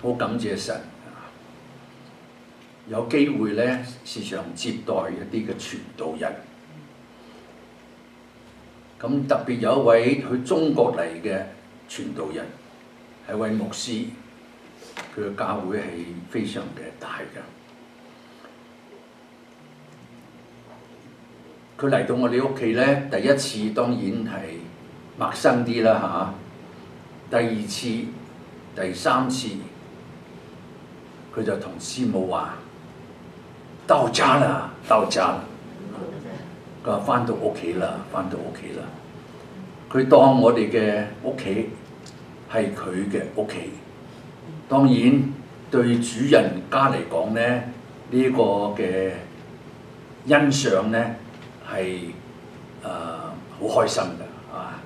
好感謝神，有機會咧時常接待一啲嘅傳道人。咁特別有一位去中國嚟嘅傳道人，係位牧師，佢嘅教會係非常嘅大嘅。佢嚟到我哋屋企咧，第一次當然係陌生啲啦嚇，第二次、第三次，佢就同師母話：到家啦，到家啦！佢話翻到屋企啦，翻到屋企啦。佢當我哋嘅屋企係佢嘅屋企。當然對主人家嚟講咧，呢個嘅欣賞咧係好開心嘅啊！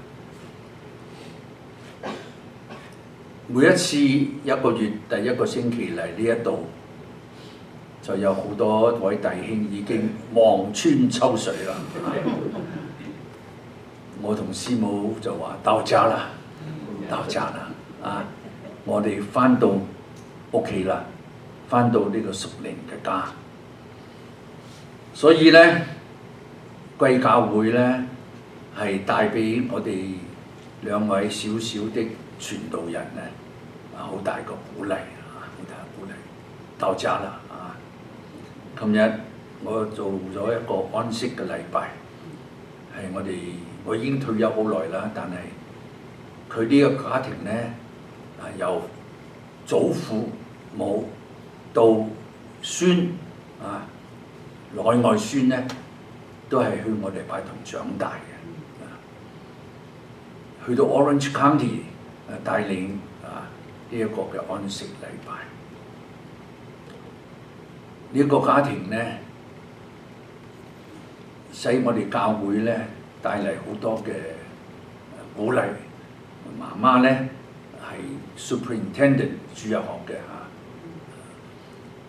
每一次一個月第一個星期嚟呢一度，就有好多位弟兄已經望穿秋水啦。我同師母就話：到家啦，到家啦！啊，我哋翻到屋企啦，翻到呢個屬靈嘅家。所以咧，貴教會咧係帶俾我哋兩位小小的傳道人咧好大個鼓勵啊！好大個鼓勵，到家啦啊！琴日我做咗一個安息嘅禮拜，係我已經退休好耐啦，但係佢呢個家庭咧由祖父母到孫啊，內外孫咧都係去我哋拜堂長大嘅。去到 Orange County 帶領呢一個嘅安息禮拜，呢個家庭咧使我哋教會咧帶嚟好多嘅鼓勵。媽媽咧係 Superintendent 主日學嘅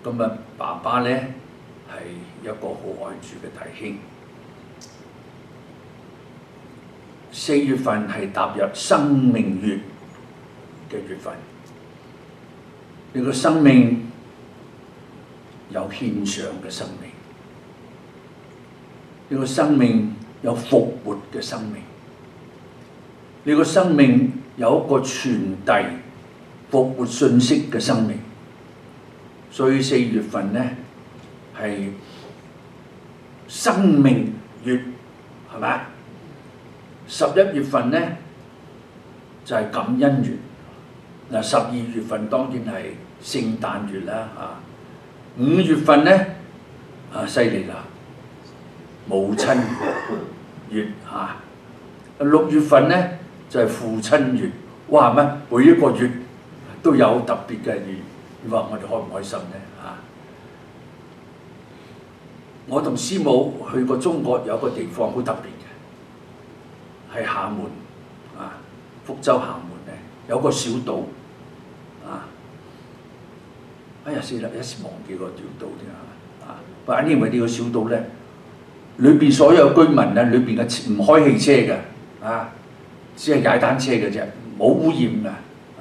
嚇，咁啊爸爸咧係一個好愛主嘅弟兄。4月份係踏入生命月嘅月份，你個生命有獻上嘅生命，你個生命有復活嘅生命，你個生命有一個傳遞復活信息嘅生命。所以4月份呢係生命月，係咪啊？11月份呢就係感恩月，嗱12月份當然係聖誕月啦嚇，5月份呢犀利啦，母親月嚇，6月份呢就係父親月，哇乜每一個月都有特別嘅月，你話我哋開唔開心呢嚇？我同師母去過中國有個地方好特別嘅，係廈門啊，福州廈門咧有個小島啊，哎呀死啦，一時忘記個條島添啊！不過因為呢個小島咧，裏邊所有居民咧，裏邊嘅唔開汽車嘅啊，只係踩單車嘅啫，冇污染嘅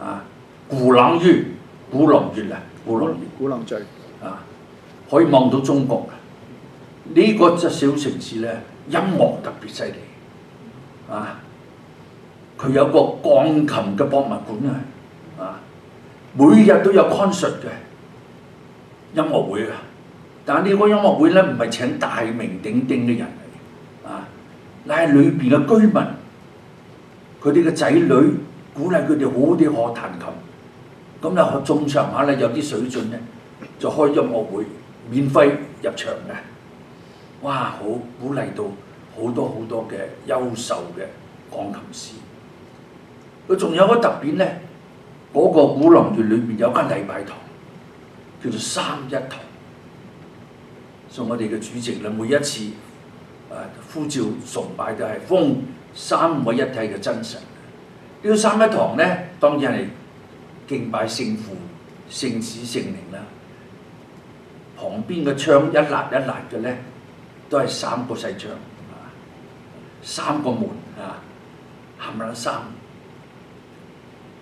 啊。鼓浪嶼、鼓浪嶼啊，鼓浪嶼啊，可以望到中國嘅。呢個隻小城市咧，音樂特別犀利啊！佢有個鋼琴嘅博物館啊，每日都有 concert 嘅音樂會啊。但係呢個音樂會咧，唔係請大名鼎鼎嘅人嚟啊，乃係裏邊嘅居民，佢哋嘅仔女鼓勵佢哋好啲學彈琴。咁咧中場下咧有啲水準咧，就開音樂會，免費入場嘅。哇！好鼓勵到好多好多嘅優秀嘅鋼琴師。佢仲有個特別咧，嗰個鼓浪嶼裏邊有間禮拜堂，叫做三一堂。所以我哋嘅主席咧，每一次呼召崇拜都係奉三位一體嘅真神。呢個三一堂咧，當然係敬拜聖父、聖子、聖靈啦。旁邊嘅窗一欄一欄嘅咧，都係3個細窗，3個門啊，冚唪唥3。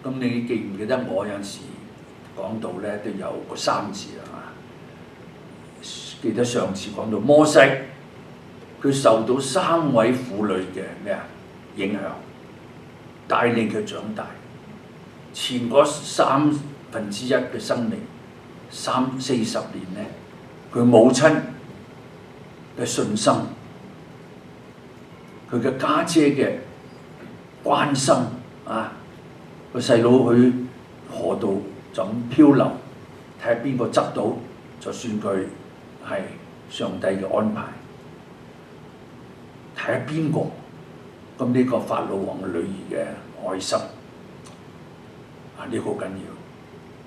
咁你記唔記得我有陣時講到咧都有個3字啊。記得上次講到摩西，佢受到3位婦女嘅咩啊影響，帶領佢長大。前嗰1/3嘅生命，40年咧，佢母親嘅信心，佢嘅家姐嘅關心啊，個細佬去河道就咁漂流，睇下邊個執到，就算佢係上帝嘅安排，睇下邊個。咁呢個法老王嘅女兒嘅愛心啊，呢個好緊要。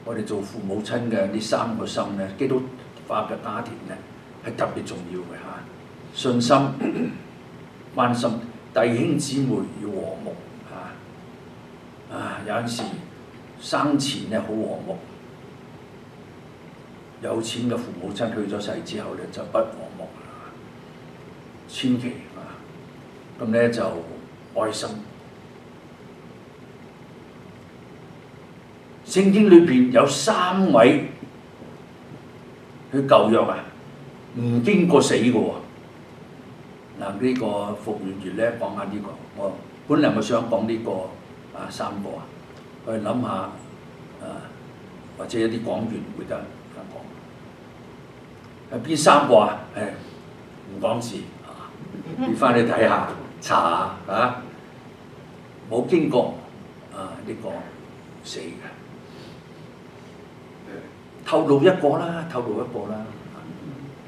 我哋做父母親嘅呢3個心咧，基督化嘅家庭咧係特別重要嘅嚇。信心、關心弟兄姊妹要和睦嚇。有陣時生前咧好和睦，有錢嘅父母親去咗世之後咧就不和睦啦。千祈咁咧就愛心。聖經裏邊有3位去舊約唔經過死嘅喎。嗱，呢個復原月咧講下呢個，我本來我想講呢個3個去諗下或者一啲講員會得講。係邊3個啊？唔講字你翻去睇下查下冇經過呢個死嘅。透露一個啦。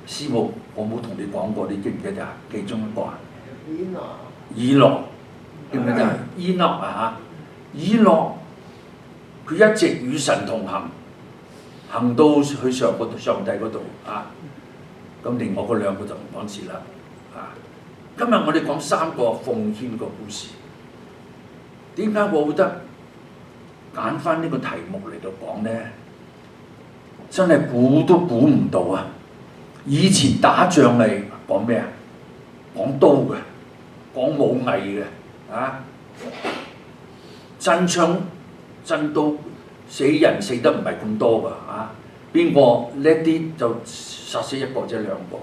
師母，我冇同你講過，你記唔記得啊？其中一個以諾，記唔記得？以諾以諾佢一直與神同行，行到去上帝嗰度咁另外嗰2個就唔講字啦今日我哋講3個奉獻個故事。點解我覺得揀翻呢個題目嚟到講呢？真係估都估唔到啊！以前打仗係講咩啊？講刀嘅，講武藝嘅真槍真刀，死人死得唔係咁多㗎邊個叻啲就殺死1個或者2個。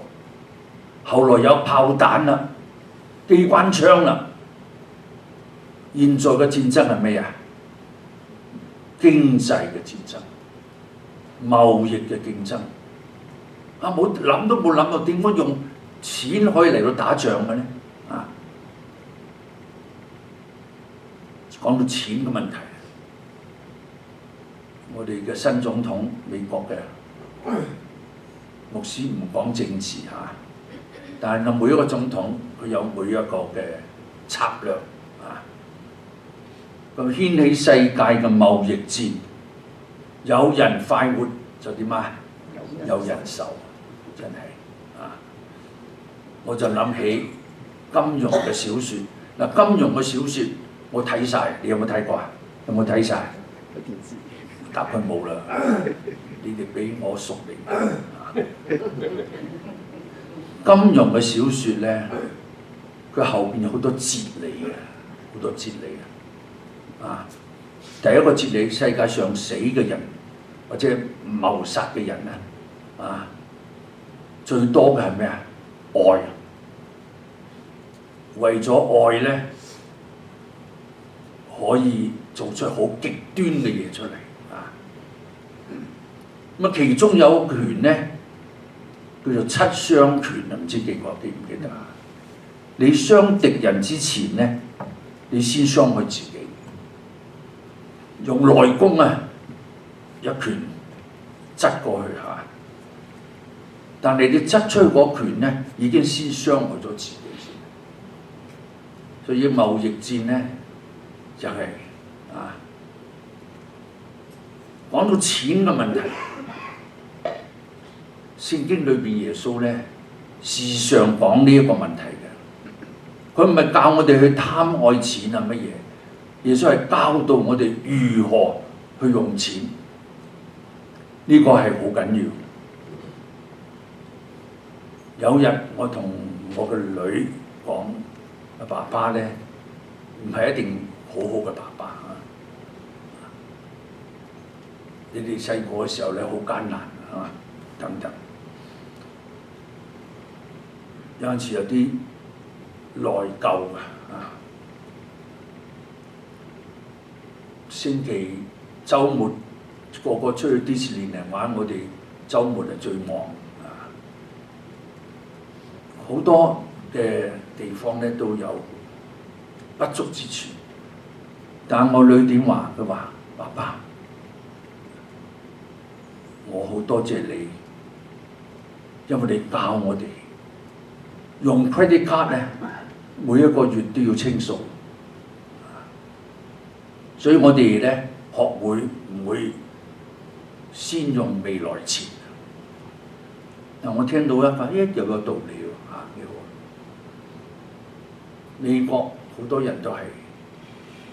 後來有炮彈啦、機關槍啦。現在嘅戰爭係咩啊？經濟嘅戰爭。貿易嘅競爭冇諗都冇諗到點樣用錢可以嚟到打仗嘅呢？講到錢嘅問題，我哋嘅新總統美國嘅牧師唔講政治但係每一個總統佢有每一個嘅策略咁掀起世界嘅貿易戰。有人快活就點有人愁，真係我就諗起金庸嘅小説。金庸嘅小説我睇晒，你有冇睇過啊？有冇睇晒？答佢冇啦，你哋比我熟嚟。金庸嘅小説咧，佢後邊有好多哲理嘅，好多哲理第一個哲理，世界上死嘅人或者謀殺嘅人最多嘅係咩啊？愛。為咗愛咧，可以做出好極端嘅嘢出嚟其中有一拳咧，叫做7傷拳唔知記唔記得你傷敵人之前咧，你先傷害自己。用內功一拳側過去但係你側出去嗰拳咧，已經先傷害咗自己先。所以貿易戰咧就係講到錢嘅問題，聖經裏邊耶穌咧時常講呢一個問題嘅。佢唔係教我哋去貪愛錢乜嘢。耶穌係教導我哋如何去用錢，呢個係好緊要。有日我同我個女講，爸爸咧唔係一定好好嘅爸爸你哋細個嘅時候咧好艱難啊等等。有陣時有啲內疚啊，星期週末個個出去迪士尼嚟玩，我哋週末係最忙啊！好多嘅地方咧都有不足之處，但我女點話？佢話：爸爸，我好多謝你，因為你教我哋用 credit card 咧，每一個月都要清數，所以我哋咧學會唔會先用未來錢。嗱，我聽到一番，又有道理喎嚇，幾好。美國好多人都係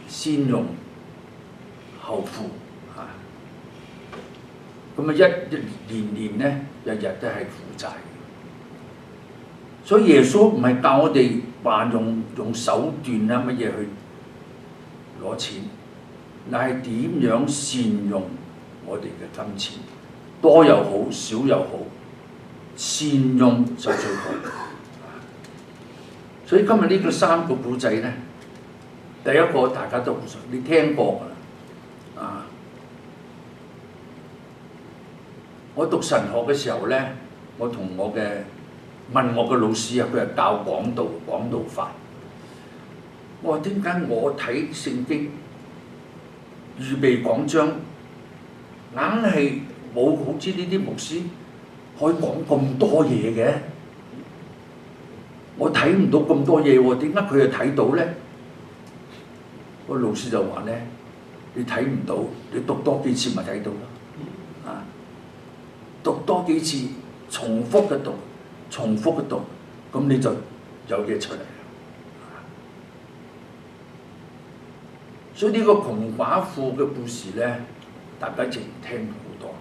先用後付嚇，咁啊一年咧日日都係負債。所以耶穌唔係教我哋話用手段啊乜嘢去攞錢，但係點樣善用我哋嘅金錢，多又好，少又好，善用就最好。所以今日呢個三個故仔咧，第一個大家都好熟，你聽過㗎啦，啊！我讀神學嘅時候咧，我同問我嘅老師啊，佢係教講道法。我話點解我睇聖經預備講章，硬係冇好似呢啲牧師可以講咁多嘢嘅？我睇唔到咁多嘢喎，點解佢又睇到咧？個老師就話咧：你睇唔到，你讀多幾次咪睇到咯。啊，讀多幾次，重複嘅讀。咁你就有嘢出嚟。所以呢個窮寡婦嘅故事咧，大家淨聽好多，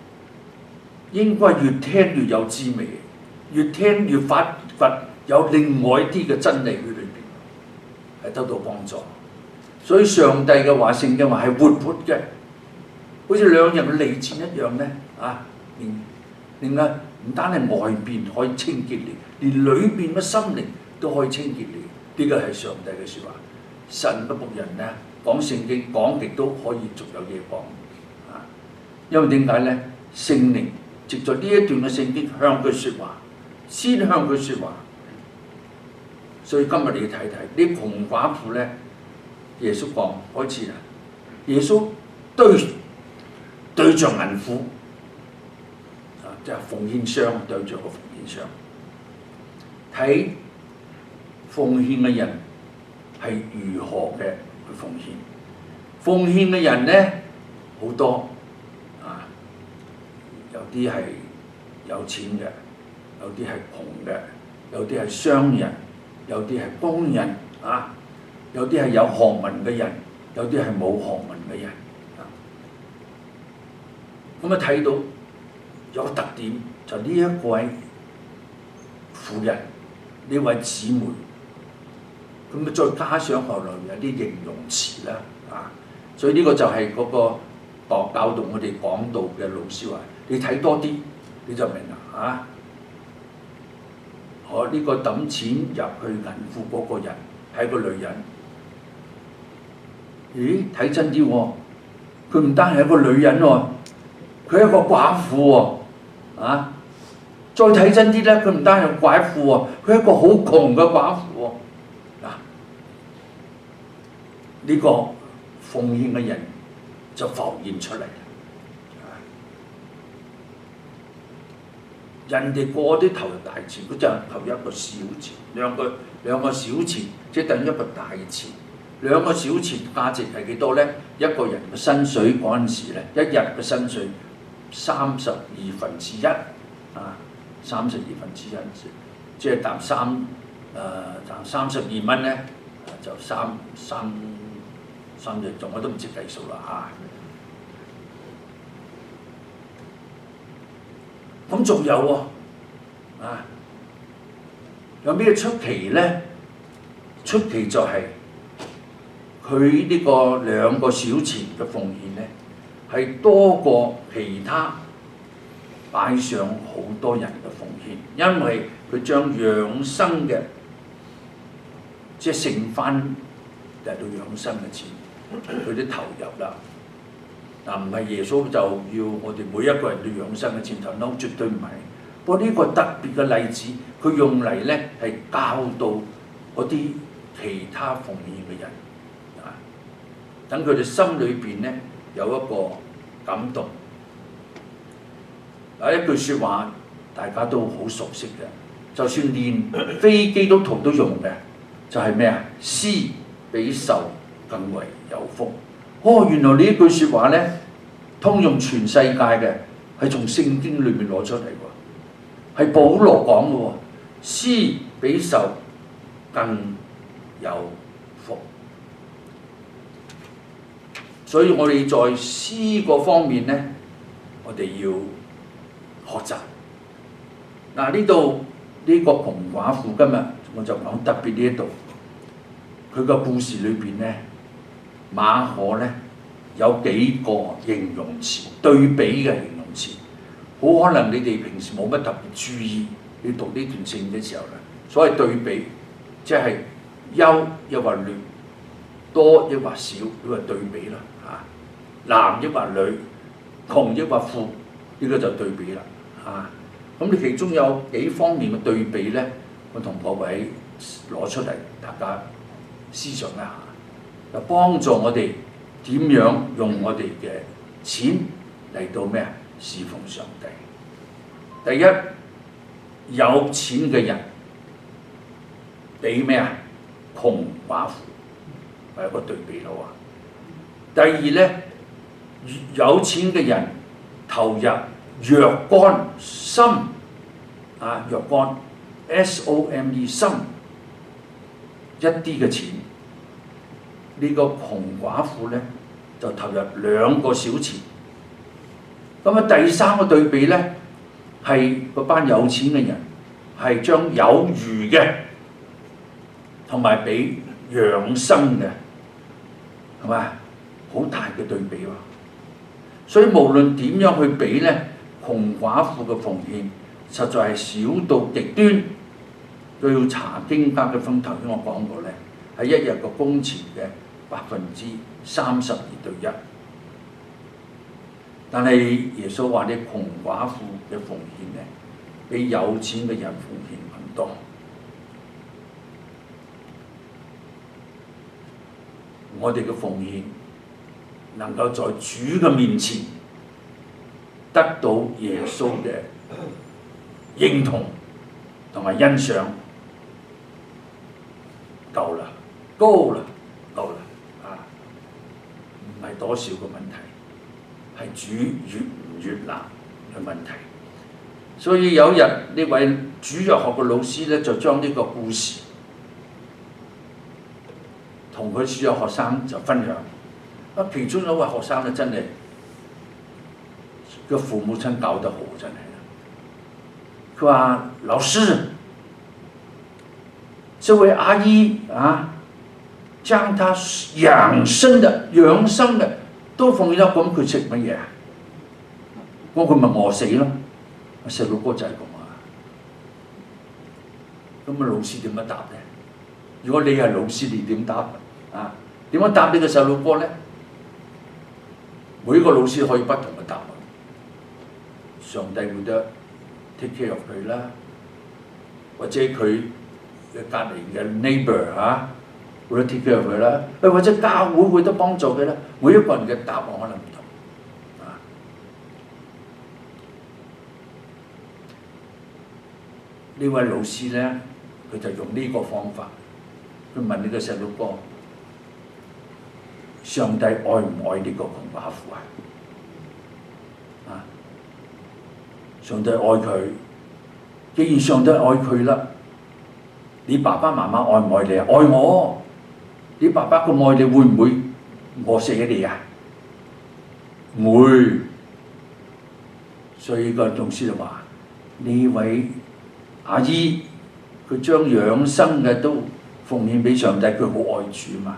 應該越聽越有滋味，越聽越發掘有另外啲嘅真理喺裏邊，係得到幫助。所以上帝嘅話，聖經話係活潑嘅，好似兩人嘅利劍一樣咧，啊，另外。唔單係外邊可以清潔你，連裏邊嘅心靈都可以清潔你。呢個係上帝嘅説話。神嘅僕人咧講聖經講極都可以仲有嘢講啊！因為點解咧？聖靈藉著呢一段嘅聖經向佢説話，先向佢説話。所以今日你要睇睇呢窮寡婦咧，耶穌講開始啦。耶穌對著銀庫。就係奉獻箱對住個奉獻箱，睇奉獻嘅人係如何嘅去奉獻。奉獻嘅人咧好多啊，有啲係有錢嘅，有啲係窮嘅，有啲係商人，有啲係工人啊，有啲係有學問嘅人，有啲係冇學問嘅人啊。咁啊睇到。有個特點就呢一位婦人，呢位姊妹，咁啊再加上後來有啲形容詞啦，啊，所以呢個就係嗰個教導我哋講道嘅老師話：你睇多啲你就明啦，啊！我呢個抌錢入去銀庫嗰個人係個女人，咦？睇真啲喎，佢唔單係一個女人喎，佢係一個寡婦喎。啊！再睇真啲咧，佢唔單係寡婦喎，佢係一個好窮嘅寡婦喎。嗱，呢個奉獻嘅人就浮現出嚟。人哋個啲投入大錢，佢就投入一個小錢，兩個小錢，即係等於一個大錢。兩個小錢價值係幾多咧？一個人嘅薪水嗰陣時咧，一日嘅薪水。32分之一啊，32分之一，即係賺32蚊咧，就三日仲我都唔知計數啦嚇。咁仲有喎，啊，有咩出奇咧？出奇就係佢呢個兩個小錢嘅奉獻咧，係多過其他擺上好多人嘅奉獻，因為佢將養生嘅即係剩翻嚟到養生嘅錢，佢都投入啦。嗱，唔係耶穌就要我哋每一個人都養生嘅錢投入，絕對唔係。不過呢個特別嘅例子，佢用嚟咧係教導嗰啲其他奉獻嘅人，啊，等佢哋心裏邊咧有一個感動。有一句説話大家都好熟悉嘅，就算連非基督徒都用嘅，就係咩啊？施比受更為有福。哦，原來呢一句説話咧，通用全世界嘅，係從聖經裏面攞出嚟喎，係保羅講嘅喎，施比受更有福。所以我哋在施嗰方面咧，我哋要學習。嗱，呢度呢個窮寡婦今日我就講特別呢一度，佢個故事裏邊咧，馬可咧有幾個形容詞對比嘅形容詞，好可能你哋平時冇乜特別注意，你讀呢段聖經嘅時候咧，所謂對比即係優抑或劣，多抑或少，呢個對比啦嚇，男抑或女，窮抑或富，呢個就對比啦嚇。咁你其中有幾方面嘅對比咧，我同各位攞出嚟，大家思想一下，就幫助我哋點樣用我哋嘅錢嚟到咩啊？侍奉上帝。第一，有錢嘅人比咩啊？窮寡婦係一個對比咯喎。第二咧，有錢嘅人投入若干心啊，若干 SOME 心一啲嘅錢，呢個窮寡婦咧就投入2個小錢。咁啊，第三個對比咧係嗰班有錢嘅人係將有餘嘅同埋俾養生嘅，係咪？好大嘅對比喎。所以無論點樣去比咧，窮寡婦嘅奉獻實在係少到極端，都要查經家嘅分頭先我講過咧，係一日個工錢嘅32%對1。但係耶穌話：你窮寡婦嘅奉獻咧，比有錢嘅人奉獻更多。我哋嘅奉獻能夠在主嘅面前得到耶穌嘅認同同埋欣賞，夠啦，高啦，夠啦啊！唔係多少個問題，係主悅唔悅納嘅問題。所以有一日呢位主日學嘅老師咧，就將呢個故事同佢所有學生就分享。啊，其中有一位學生咧，真係個父母親教得好，真係。佢話：老師，這位阿姨啊，將他養生嘅都奉獻咗，咁佢食乜嘢啊？咁佢咪餓死咯？細路哥就係咁啊！咁啊，老師點樣答咧？如果你係老師，你點答啊？點樣答呢個細路哥咧？每個老師可以不同嘅答案。上帝會得 take care of 佢啦，或者佢嘅隔離嘅 neighbor 嚇會得 take care of 佢啦，或者教會會得幫助佢啦。每一個人嘅答案可能唔同啊。呢位老師咧，佢就用呢個方法，佢問呢個細路哥：上帝愛唔愛呢個窮寡婦啊？上帝愛佢，既然上帝愛佢啦，你爸爸媽媽愛唔愛你啊？愛我。你爸爸咁愛你，會唔會餓死你啊？唔會。所以個老師就話：呢位阿姨，佢將養生嘅都奉獻俾上帝，佢好愛主嘛。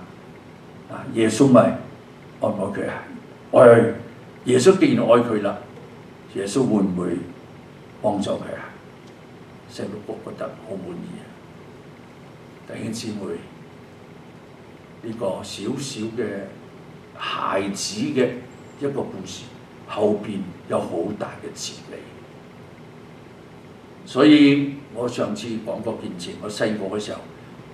啊，耶穌咪愛唔愛佢啊？愛。耶穌既然愛佢啦，耶穌會唔會幫助佢啊？細路哥覺得好滿意啊！弟兄姊妹，呢個小小嘅孩子嘅一個故事，後邊有好大嘅哲理。所以我上次講過見證，我細個嘅時候，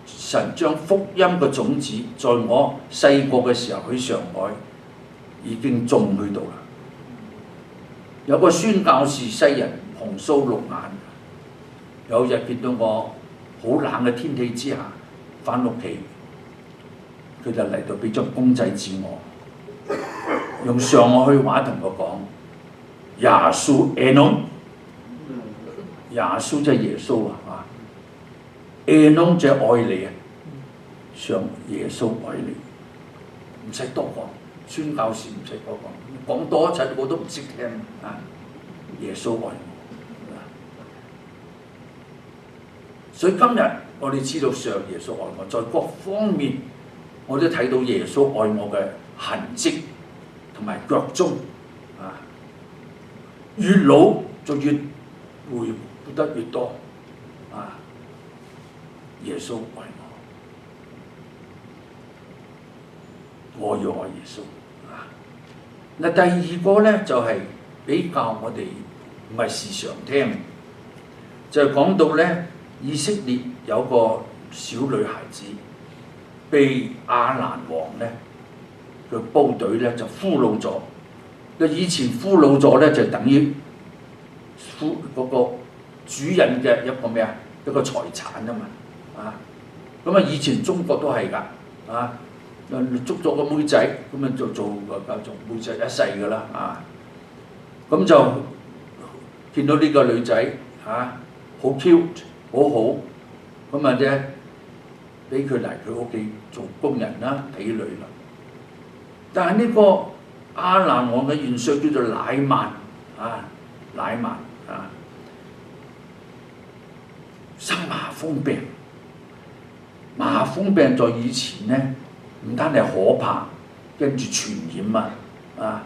神將福音嘅種子在我細個嘅時候喺上海已經種去到啦。有個宣教士西人紅鬚綠眼，有日見到我好冷嘅天氣之下返屋企，佢就嚟到俾張公仔紙我，用上海話同我講：耶穌愛侬，耶穌即係耶穌啊！愛侬即係愛你啊！上耶穌愛你，唔使多講，宣教士唔使多講，講多一陣我都唔識聽啊！耶穌愛我，所以今日我哋知道上耶穌愛我，在各方面我都睇到耶穌愛我嘅痕跡同埋腳蹤啊！越老就越回得越多啊！耶穌愛我，我要愛耶穌啊！嗱，第二個咧就係比較我哋唔係時常聽，就係講到咧以色列有個小女孩子被亞蘭王咧嘅部隊咧就俘虜咗。以前俘虜咗咧就等於嗰個主人嘅一個咩啊？一個財產啊嘛啊！咁啊以前中國都係㗎啊！捉咗個妹仔咁啊就做妹仔一世㗎啦啊！咁就見到呢個女仔嚇好 cute 好好，咁啊啫俾佢嚟佢屋企做工人啦睇女啦。但係呢個亞蘭王嘅元帥叫做乃縵啊，乃縵啊，生麻風病。麻風病在以前咧唔單係可怕，跟住傳染啊，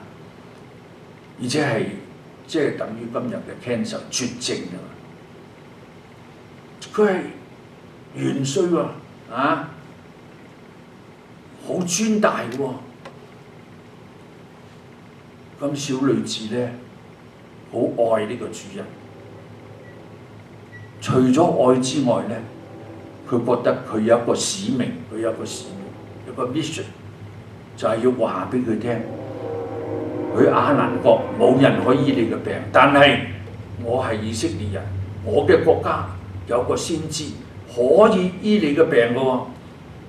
而且係即係等於今日嘅 cancer 絕症啊！佢係元帥喎啊，好尊大喎。咁小女子咧，好愛呢個主人。除咗愛之外咧，佢覺得佢有一個使命，有個 mission， 就係要話俾佢聽，佢亞蘭國冇人可以醫你嘅病，但係我係以色列人，我嘅國家有個先知可以醫你嘅病嘅喎。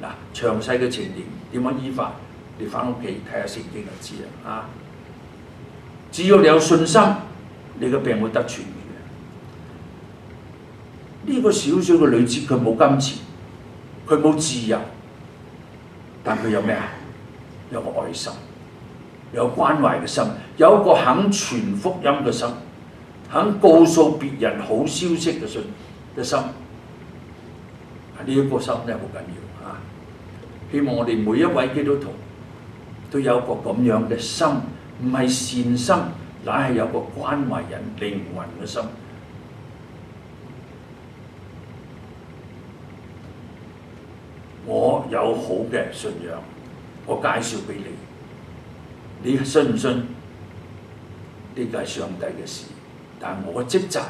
嗱，詳細嘅情形點樣醫法，你返屋企睇下聖經就知啦啊！只要你有信心，你嘅病會得痊愈。呢個小小嘅女子，佢冇金錢，佢冇自由，但佢有咩啊？有個愛心，有關懷嘅心，有一個肯傳福音嘅心，肯告訴別人好消息嘅心。呢一個心咧好緊要啊！希望我哋每一位基督徒都有一個咁樣嘅心，唔係善心，乃係有個關懷人靈魂嘅心。我有好嘅信仰，我介紹俾你，你信唔信？呢個係上帝嘅事，但係我嘅職責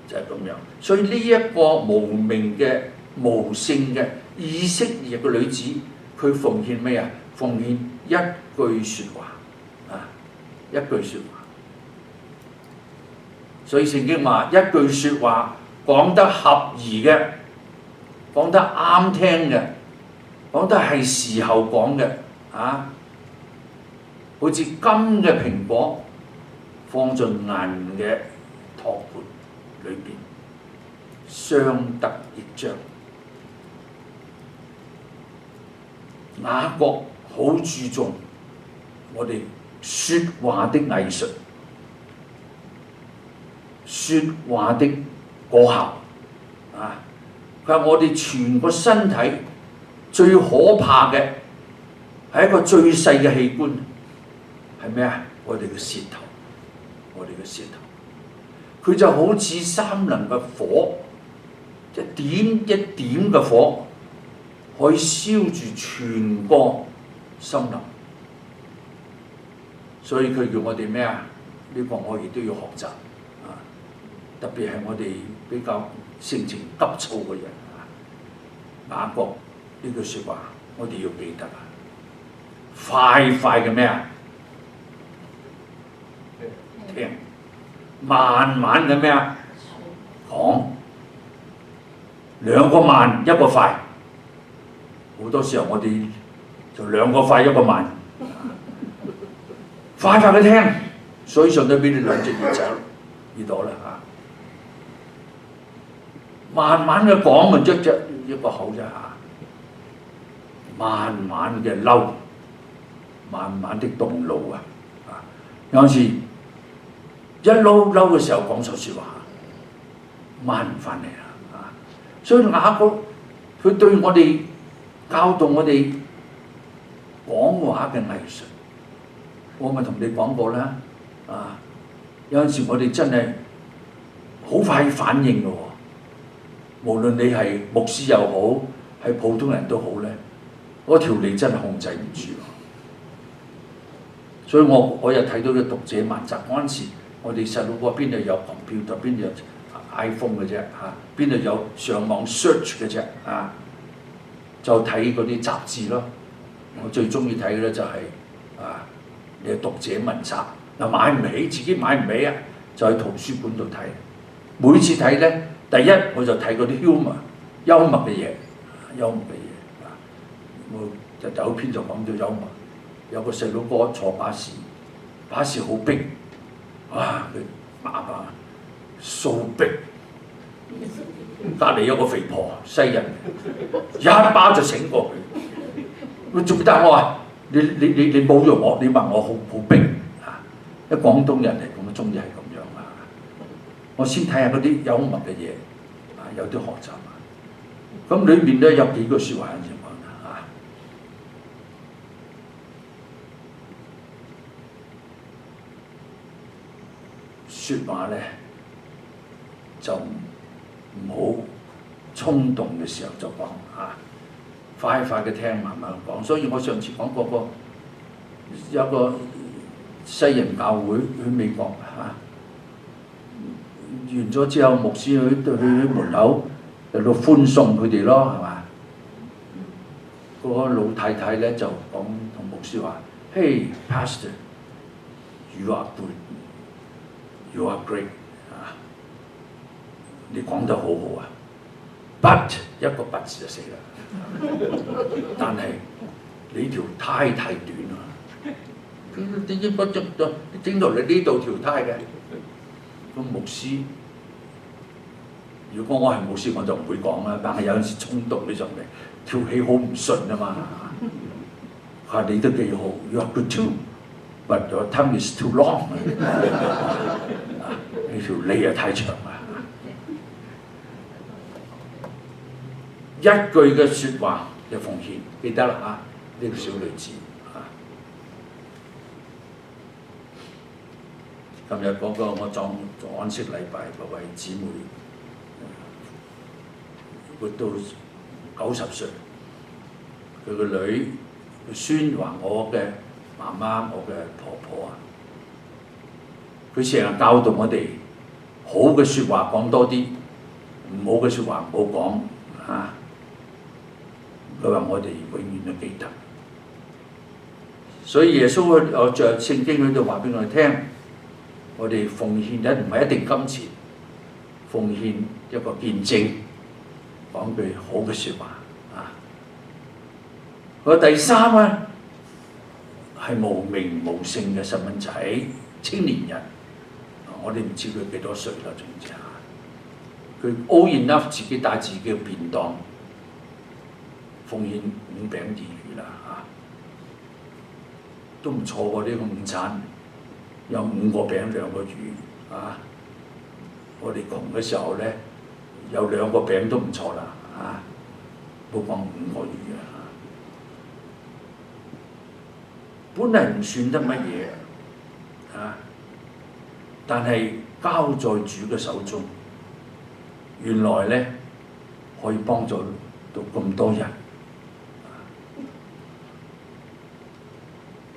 就係咁樣。所以呢一個無名嘅無姓嘅以色列嘅女子，佢奉獻咩啊？奉獻一句説話啊，一句説話。所以聖經話一句説話講得合宜嘅，講得啱聽嘅，講得係時候講嘅啊！好似金嘅蘋果放進銀嘅托盤裏邊，相得益彰。雅各好注重我哋説話的藝術，説話的果效啊！佢話我哋全個身體最可怕嘅係一個最細嘅器官，係咩啊？我哋嘅舌頭，我哋嘅舌頭，佢就好似三能嘅火，一點一點嘅火，可以燒住全個森林。所以佢叫我哋咩啊？呢個我亦都要學習啊！特別係我哋比較性情急躁嘅人啊，雅各呢句説話，我哋要記得啊！快快嘅咩啊？聽，慢慢嘅咩啊？講，兩個慢一個快，好多時候我哋就兩個快一個慢。快快嘅聽，所以上帝俾你兩隻耳仔耳朵啦嚇。慢慢嘅講咪一個口啫嚇。慢慢嘅嬲，慢慢的動怒啊！有陣時一嬲嘅時候講錯説話，慢唔翻嚟啦。所以雅各佢對我哋教導我哋講話嘅藝術。我咪同你講過啦，有陣時我哋真係好快反應嘅喎，無論你係牧師又好，係普通人都好咧，嗰條脷真係控制唔住。所以我又睇到嘅讀者文集嗰陣時，我哋細路哥邊度有 computer， 邊度有 iPhone 嘅啫嚇，邊度有上網 search 嘅啫啊，就睇嗰啲雜誌咯。我最中意睇嘅咧就係你係讀者文集嗱，買唔起，自己買唔起啊，就喺圖書館度睇。每次睇咧，第一我就睇嗰啲幽默嘅嘢，我就有篇就講到幽默。有個細佬哥坐巴士好逼，哇！佢爸爸掃逼，隔離有個肥婆西人，一巴就醒過佢。做咩得我話？你侮辱我，你話我好逼啊！一廣東人嚟咁，中意係咁樣啊！我先睇下嗰啲幽默嘅嘢啊，有啲學習啊。咁裏面咧有幾句説話先講啊。説話咧就唔好衝動嘅時候就講啊。快快嘅聽，慢慢講。所以我上次講過有個西人教會去美國完咗之後，牧師去門口喺度歡送佢哋咯，係嘛？嗰個老太太咧就講同牧師話：Hey Pastor, you are good, you are great 你講得好好啊 ，but 一個 but 字就死啦。但係你條呔太短啦，點解不整到你呢度條呔嘅？咁牧師，如果我係牧師，我就唔會講啦。但係有陣時衝動起上嚟，跳起好唔順啊嘛。話你都幾好 ，you are good too，but your tongue is too long 你條脷啊太長啦。一句嘅説話嘅奉獻，記得啦嚇，呢個小女子嚇。今日嗰個我做安息禮拜嗰位姊妹，活到90歲，佢個女個孫話我嘅媽媽，我嘅婆婆啊，佢成日教導我哋好嘅説話講多啲，唔好嘅説話唔好講嚇。佢話我哋永遠都記得，所以耶穌我著聖經喺度話俾我哋聽，我哋奉獻咧唔係一定金錢，奉獻一個見證，講句好嘅説話啊。第三咧係無名無姓嘅細蚊仔、青年人，我哋唔知佢幾多歲啦，總之嚇，佢 all enough 自己帶自己嘅便當。奉獻5餅2魚啦嚇，都唔錯喎！呢個午餐有5個餅2個魚啊！我哋窮嘅時候咧，有2個餅都唔錯啦嚇，冇講5個魚啊！本嚟唔算得乜嘢，但係交在主嘅手中，原來咧可以幫助到咁多人。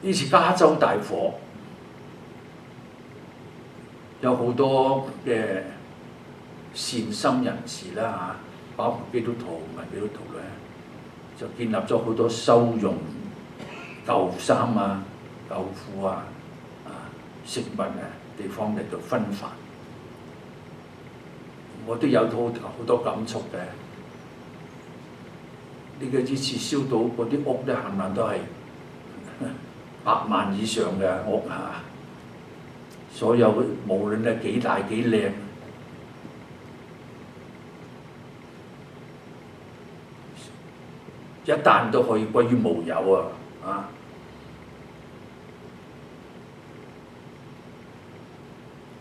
呢次加州大火，有好多嘅善心人士啦嚇，包括基督徒唔係基督徒咧，就建立咗好多收容舊衫啊、舊褲啊、食物地方嚟到分發。我都有好多感觸嘅。呢個呢次燒到嗰啲屋咧，冚唪唥都係100萬以上嘅屋嚇，所有無論係幾大幾靚，一旦都可以歸於無有啊！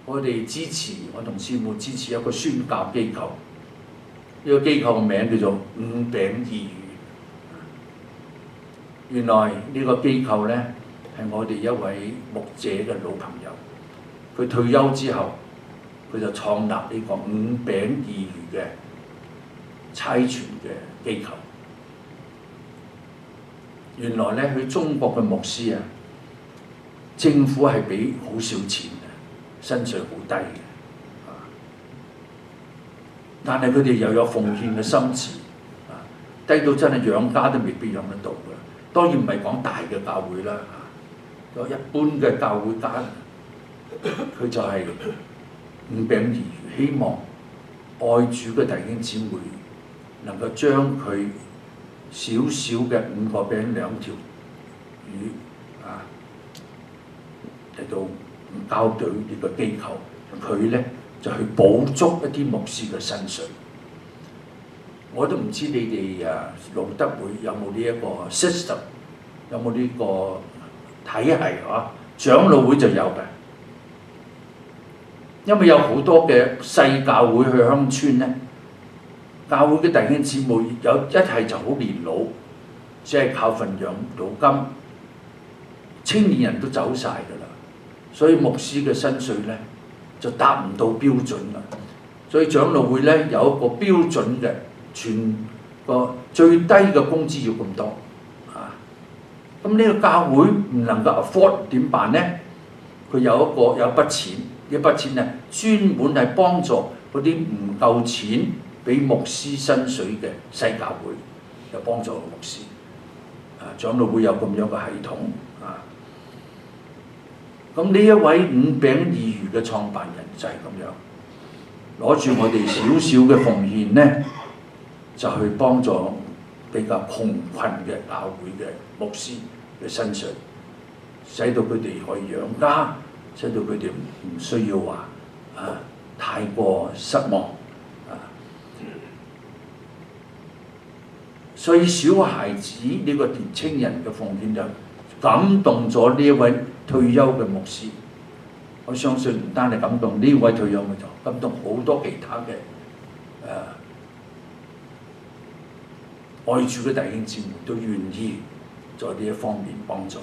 我哋支持，我同師母支持一個宣教機構，呢個機構嘅名叫做五餅二魚。原來呢個機構咧係我哋一位牧者嘅老朋友，佢退休之後，佢就創立呢個五餅二魚嘅差傳嘅機構。原來咧，佢中國嘅牧師啊，政府係俾好少錢嘅，薪水好低嘅，但係佢哋又有奉獻嘅心志，低到真係養家都未必養得到嘅。當然唔係講大嘅教會啦，有一般嘅教會家，佢就係五餅二魚，希望愛主嘅弟兄姊妹能夠將佢少少嘅5個餅2條魚嚟到交對呢個機構，佢咧就去補足一啲牧師嘅薪水。我都唔知你哋路德會有冇呢一個 system， 有冇呢個體系嚇？長老會就有嘅，因為有好多嘅細教會去鄉村咧，教會嘅弟兄姊妹有一係就好年老，只係靠份養老金，青年人都走晒㗎啦，所以牧師嘅薪水咧就達唔到標準啦。所以長老會咧有一個標準嘅。全個最低嘅工資要咁多啊！咁呢個教會唔能夠 afford 點辦呢？佢有一筆錢，呢筆錢咧專門係幫助嗰啲唔夠錢俾牧師薪水嘅細教會，就幫助牧師。長老會有咁樣嘅系統啊！咁呢一位五餅二魚嘅創辦人就係咁樣，攞住我哋少少嘅奉獻呢，就去幫助比較窮困嘅教會嘅牧師嘅薪水，使到佢哋可以養家，使到佢哋唔需要話太過失望所以小孩子呢個年青人嘅奉獻就感動咗呢一位退休嘅牧師。我相信唔單係感動呢位退休嘅，就感動好多其他嘅愛主嘅弟兄姊妹都願意在呢一方面幫助，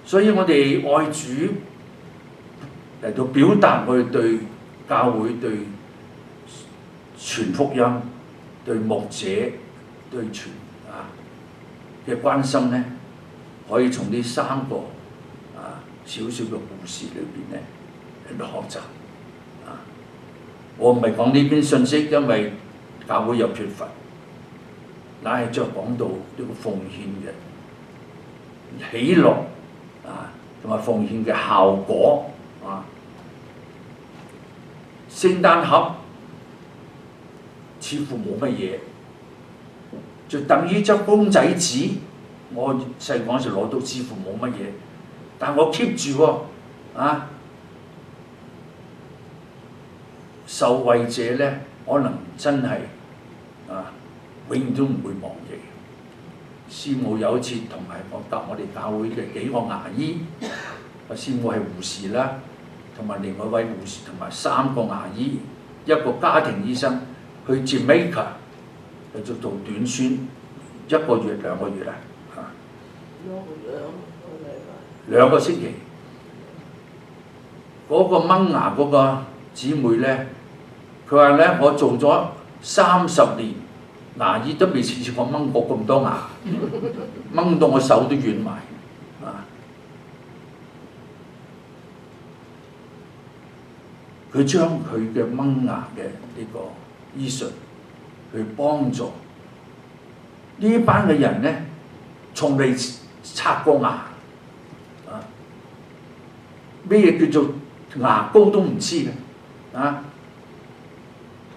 所以我哋愛主嚟到表達我哋對教會、對傳福音、對牧者、對傳嘅關心咧，可以從呢3個少少嘅故事裏邊咧嚟到學習。我唔係講呢篇信息，因為教會有缺乏。乃係再講到呢個奉獻嘅喜樂同埋奉獻嘅效果聖誕盒似乎冇乜嘢，就等於隻公仔紙。我細個嗰時攞到似乎冇乜嘢，但我 keep 住受惠者咧，可能真係永遠都唔會忘記。師母有一次同埋我哋教會嘅幾個牙醫，師母係護士啦，同埋另外一位護士同埋3個牙醫，一個家庭醫生去 Jamaica 去做短宣1個月2個月啦2個星期。嗰個掹牙嗰個姊妹咧，佢話咧我做咗30年牙醫都未試過掹過咁多牙，掹到我手都軟埋啊！佢將佢嘅掹牙嘅呢個醫術去幫助呢班嘅人咧，從未刷過牙啊！咩叫做牙膏都唔知嘅啊！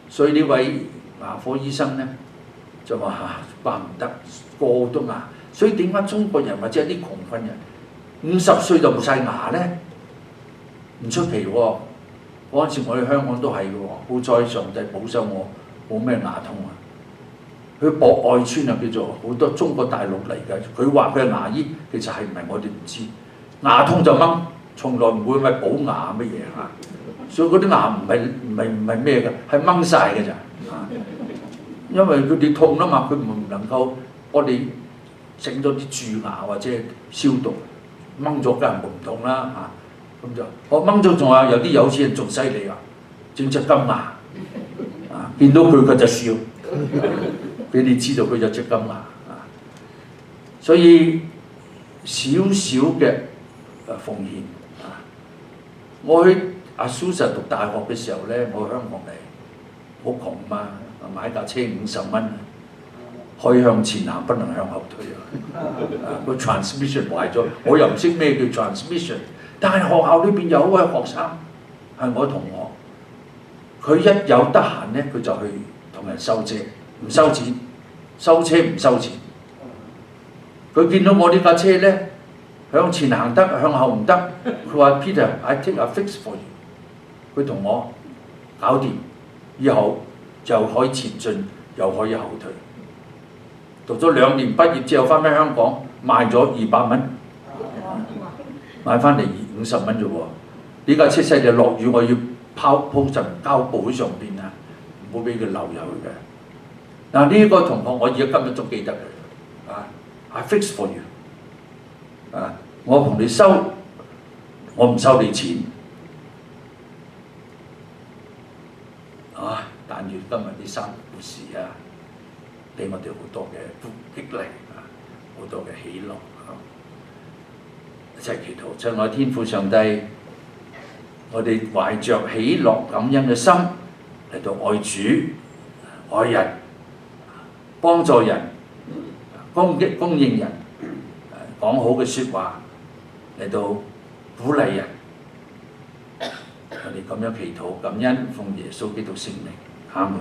所以呢位牙科醫生咧就話怪唔得個個都牙，所以點解中國人或者啲窮困人50歲就冇晒牙咧？唔出奇喎！嗰陣時我哋香港都係嘅喎，好彩上帝保守我冇咩牙痛啊！佢博愛村啊，叫做好多中國大陸嚟嘅，佢話佢係牙醫，其實係唔係我哋唔知。牙痛就掹，從來唔會咪補牙乜嘢嚇，所以嗰啲牙唔係咩嘅，係掹晒嘅咋嚇。因為佢哋痛啊嘛，佢唔能夠我哋整咗啲蛀牙或者消毒，掹咗梗係唔痛啦嚇。咁就我掹咗，仲有啲有錢人仲犀利啊，整隻金牙啊，見到佢就笑，俾你知道佢有隻金牙啊。所以少少嘅奉獻啊，我去阿蘇實讀大學嘅時候咧，我香港嚟好窮嘛，買架車50蚊，可以向前行，不能向後退啊。個 transmission 壞咗，我又唔識咩叫 transmission。但係學校裏邊有一位學生係我同學，佢一有得閒咧，佢就去同人收車，唔收錢，收車唔收錢。佢見到我呢架車咧，向前行得，向後唔得，佢話 Peter，I take a fix for you。佢同我搞掂，以後就可以前進，又可以後退。讀咗2年畢業之後，翻返香港賣咗200蚊，買翻嚟50蚊啫喎！呢架車細就落雨，我要鋪層膠布喺上邊啊，唔好俾佢流入去嘅。嗱，呢個同學我而家今日仲記得佢啊 ，I fix for you 啊，我同你收，我唔收你錢啊！但願今日呢3個故事啊，俾我哋好多嘅激勵啊，好多嘅喜樂啊！一齊祈禱，親愛天父上帝，我哋懷着喜樂感恩嘅心嚟到愛主、愛人、幫助人、供應人，講好嘅説話嚟到鼓勵人。我哋咁樣祈禱感恩，奉耶穌基督聖名，阿門。